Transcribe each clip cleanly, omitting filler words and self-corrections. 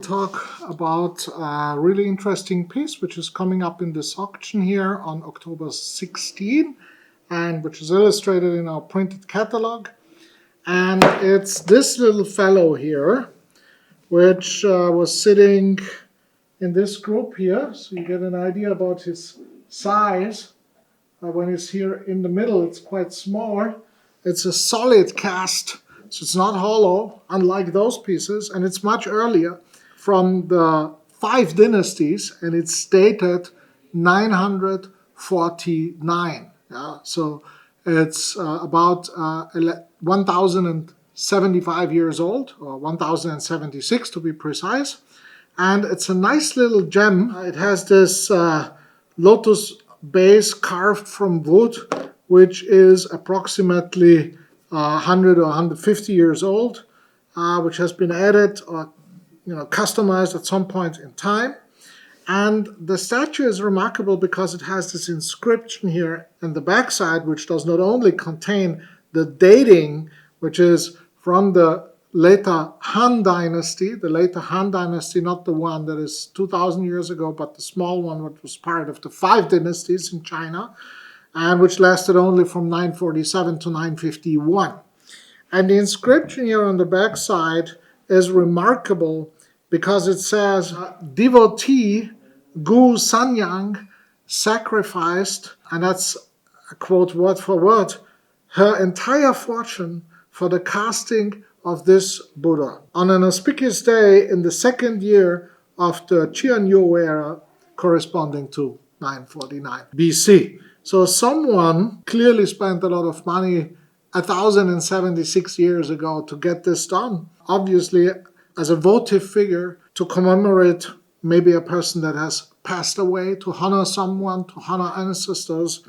talk about a really interesting piece which is coming up in this auction here on October 16 and which is illustrated in our printed catalog. And it's this little fellow here which was sitting in this group here, so you get an idea about his size. When it's here in the middle, it's quite small. It's a solid cast, so it's not hollow, unlike those pieces, and it's much earlier, from the 5 dynasties, and it's dated 949. Yeah? So it's about 1,075 years old, or 1,076 to be precise. And it's a nice little gem. It has this lotus base carved from wood, which is approximately 100 or 150 years old, which has been added or customized at some point in time. And the statue is remarkable because it has this inscription here in the backside, which does not only contain the dating, which is from the later Han Dynasty, not the one that is 2,000 years ago, but the small one which was part of the 5 dynasties in China, and which lasted only from 947 to 951. And the inscription here on the backside is remarkable because it says, devotee Gu Sanyang sacrificed, and that's a quote word for word, her entire fortune for the casting of this Buddha on an auspicious day in the 2nd year of the Qianyu era, corresponding to 949 BC. So someone clearly spent a lot of money 1,076 years ago to get this done, obviously as a votive figure to commemorate maybe a person that has passed away, to honor someone, to honor ancestors,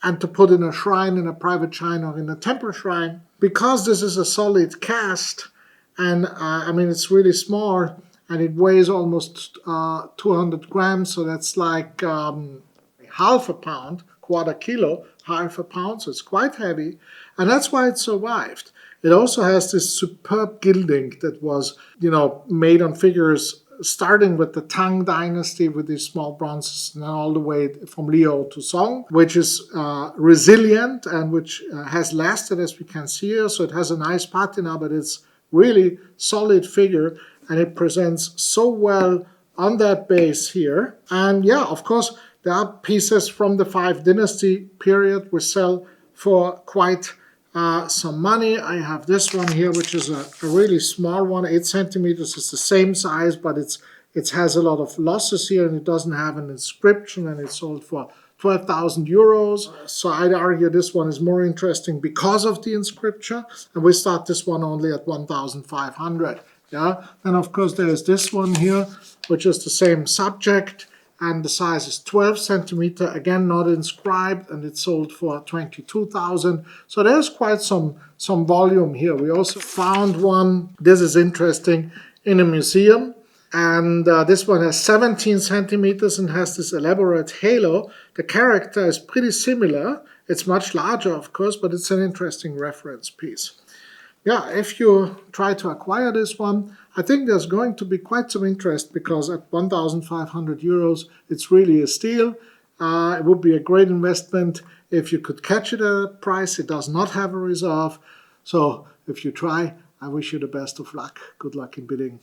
and to put in a shrine, in a private shrine or in a temple shrine. Because this is a solid cast, and it's really small, and it weighs almost 200 grams, so that's like half a pound, quarter kilo, half a pound, so it's quite heavy, and that's why it survived. It also has this superb gilding that was, made on figures starting with the Tang Dynasty with these small bronzes and all the way from Liu to Song, which is resilient and which has lasted, as we can see here. So it has a nice patina, but it's really solid figure, and it presents so well on that base here. And yeah, of course, there are pieces from the 5 dynasty period which sell for quite some money. I have this one here, which is a really small one, 8 centimeters. It's the same size, but it has a lot of losses here, and it doesn't have an inscription, and it's sold for 12,000 euros. So I'd argue this one is more interesting because of the inscription, and we start this one only at 1,500. Yeah. Then of course there is this one here, which is the same subject, and the size is 12 centimeter, again not inscribed, and it's sold for 22,000. So there's quite some volume here. We also found one, this is interesting, in a museum, and this one has 17 centimeters and has this elaborate halo. The character is pretty similar. It's much larger, of course, but it's an interesting reference piece. Yeah, if you try to acquire this one, I think there's going to be quite some interest, because at 1,500 euros, it's really a steal. It would be a great investment if you could catch it at a price. It does not have a reserve. So if you try, I wish you the best of luck. Good luck in bidding.